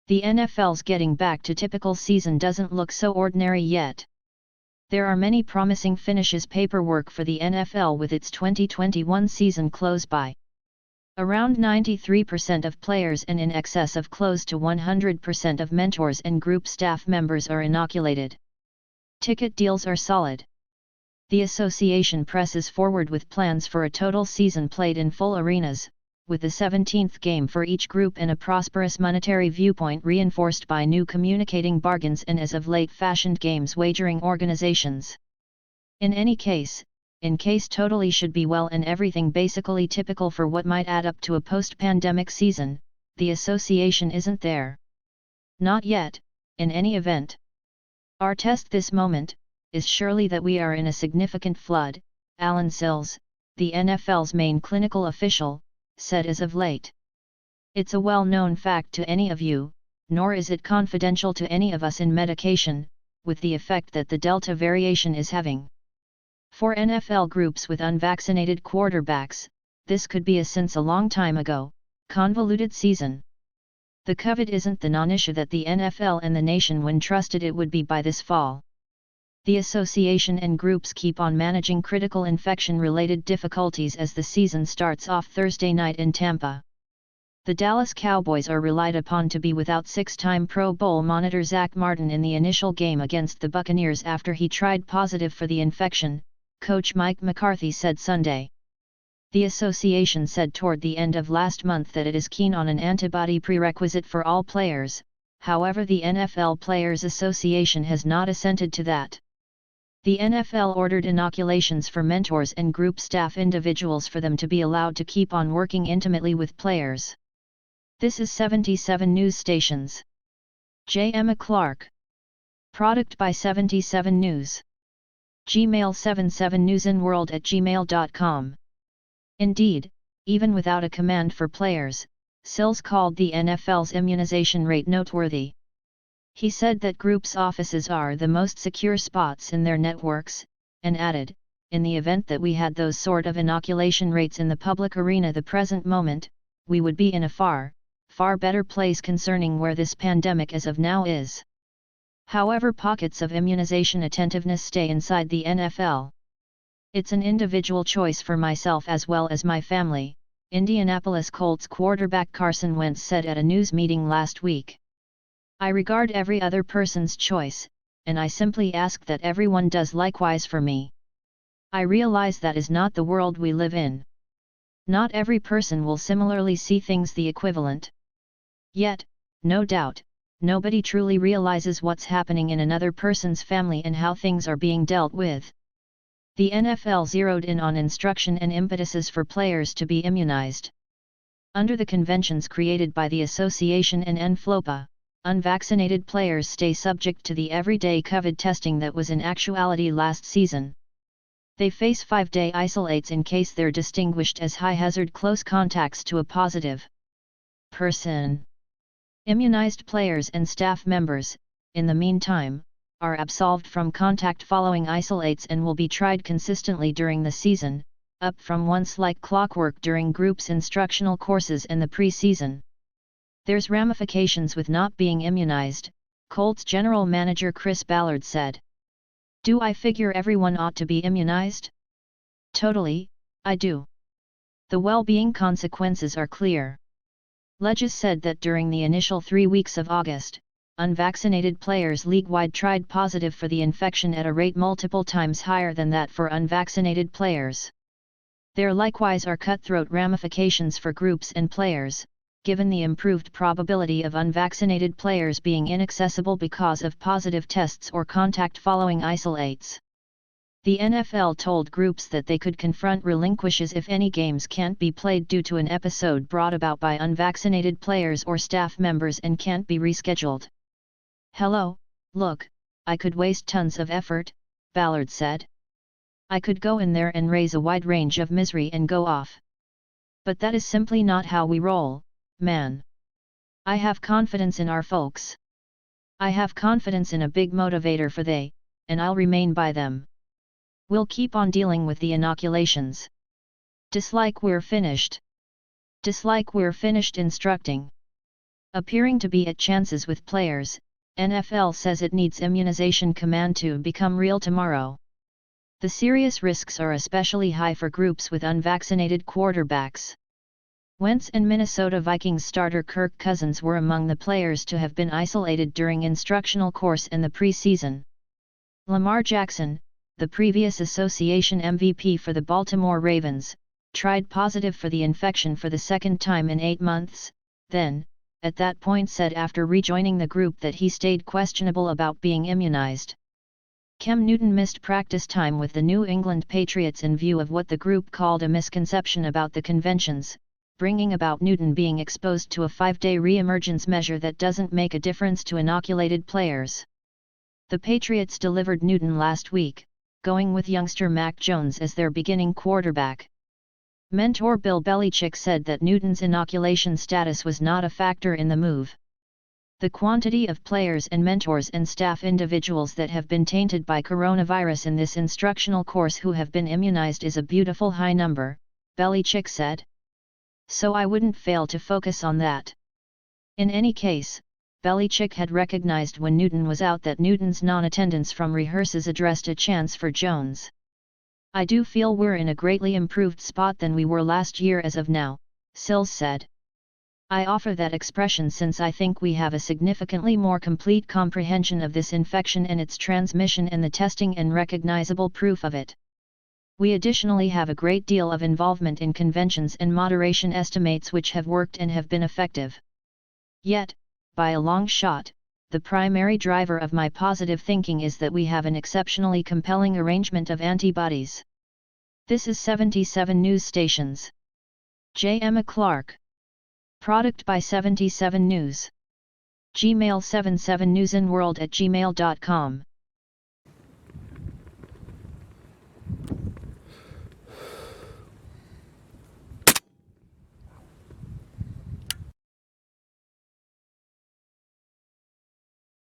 The NFL's getting back to typical season doesn't look so ordinary yet. There are many promising finishes paperwork for the NFL with its 2021 season close by. Around 93% of players and in excess of close to 100% of mentors and group staff members are inoculated. Ticket deals are solid. The association presses forward with plans for a total season played in full arenas, with the 17th game for each group and a prosperous monetary viewpoint reinforced by new communicating bargains and as of late fashioned games wagering organizations. In any case, in case totally should be well and everything basically typical for what might add up to a post-pandemic season, the association isn't there. Not yet, in any event. Our test this moment, is surely that we are in a significant flood, Alan Sills, the NFL's main clinical official, said as of late. It's a well-known fact to any of you, nor is it confidential to any of us in medication, with the effect that the Delta variation is having. For NFL groups with unvaccinated quarterbacks, this could be a since a long time ago, convoluted season. The COVID isn't the non-issue that the NFL and the nation when trusted it would be by this fall. The association and groups keep on managing critical infection-related difficulties as the season starts off Thursday night in Tampa. The Dallas Cowboys are relied upon to be without six-time Pro Bowl monitor Zach Martin in the initial game against the Buccaneers after he tried positive for the infection, coach Mike McCarthy said Sunday. The association said toward the end of last month that it is keen on an antibody prerequisite for all players, however the NFL Players Association has not assented to that. The NFL ordered inoculations for mentors and group staff individuals for them to be allowed to keep on working intimately with players. This is 77 News Stations. J.Emma Clarke. Product by 77 News. Gmail 77newsinworld@gmail.com. Indeed, even without a command for players, Sills called the NFL's immunization rate noteworthy. He said that groups' offices are the most secure spots in their networks, and added, in the event that we had those sort of inoculation rates in the public arena the present moment, we would be in a far, far better place concerning where this pandemic as of now is. However, pockets of immunization attentiveness stay inside the NFL. It's an individual choice for myself as well as my family, Indianapolis Colts quarterback Carson Wentz said at a news meeting last week. I regard every other person's choice, and I simply ask that everyone does likewise for me. I realize that is not the world we live in. Not every person will similarly see things the equivalent. Yet, no doubt, nobody truly realizes what's happening in another person's family and how things are being dealt with. The NFL zeroed in on instruction and impetuses for players to be immunized. Under the conventions created by the association and NFLPA, unvaccinated players stay subject to the everyday COVID testing that was in actuality last season. They face 5-day isolates in case they're distinguished as high-hazard close contacts to a positive person. Immunized players and staff members, in the meantime, are absolved from contact following isolates and will be tried consistently during the season, up from once like clockwork during groups' instructional courses and the pre-season. There's ramifications with not being immunized, Colts general manager Chris Ballard said. Do I figure everyone ought to be immunized? Totally, I do. The well-being consequences are clear. Ledges said that during the initial 3 weeks of August, unvaccinated players league-wide tried positive for the infection at a rate multiple times higher than that for unvaccinated players. There likewise are cutthroat ramifications for groups and players, given the improved probability of unvaccinated players being inaccessible because of positive tests or contact following isolates. The NFL told groups that they could confront relinquishes if any games can't be played due to an episode brought about by unvaccinated players or staff members and can't be rescheduled. Hello, look, I could waste tons of effort, Ballard said. I could go in there and raise a wide range of misery and go off. But that is simply not how we roll, man. I have confidence in our folks. I have confidence in a big motivator for they, and I'll remain by them. We'll keep on dealing with the inoculations. Dislike we're finished instructing. Appearing to be at chances with players, NFL says it needs immunization command to become real tomorrow. The serious risks are especially high for groups with unvaccinated quarterbacks. Wentz and Minnesota Vikings starter Kirk Cousins were among the players to have been isolated during instructional course in the preseason. Lamar Jackson, the previous association MVP for the Baltimore Ravens, tried positive for the infection for the second time in 8 months, then, at that point said after rejoining the group that he stayed questionable about being immunized. Cam Newton missed practice time with the New England Patriots in view of what the group called a misconception about the conventions, bringing about Newton being exposed to a 5-day re-emergence measure that doesn't make a difference to inoculated players. The Patriots delivered Newton last week, going with youngster Mac Jones as their beginning quarterback. Mentor Bill Belichick said that Newton's inoculation status was not a factor in the move. The quantity of players and mentors and staff individuals that have been tainted by coronavirus in this instructional course who have been immunized is a beautiful high number, Belichick said. So I wouldn't fail to focus on that. In any case, Belichick had recognized when Newton was out that Newton's non-attendance from rehearsals addressed a chance for Jones. I do feel we're in a greatly improved spot than we were last year as of now, Sills said. I offer that expression since I think we have a significantly more complete comprehension of this infection and its transmission and the testing and recognizable proof of it. We additionally have a great deal of involvement in conventions and moderation estimates which have worked and have been effective. Yet, by a long shot, the primary driver of my positive thinking is that we have an exceptionally compelling arrangement of antibodies. This is 77 News Stations. J.Emma Clarke. Product by 77 News. Gmail 77newsinworld@gmail.com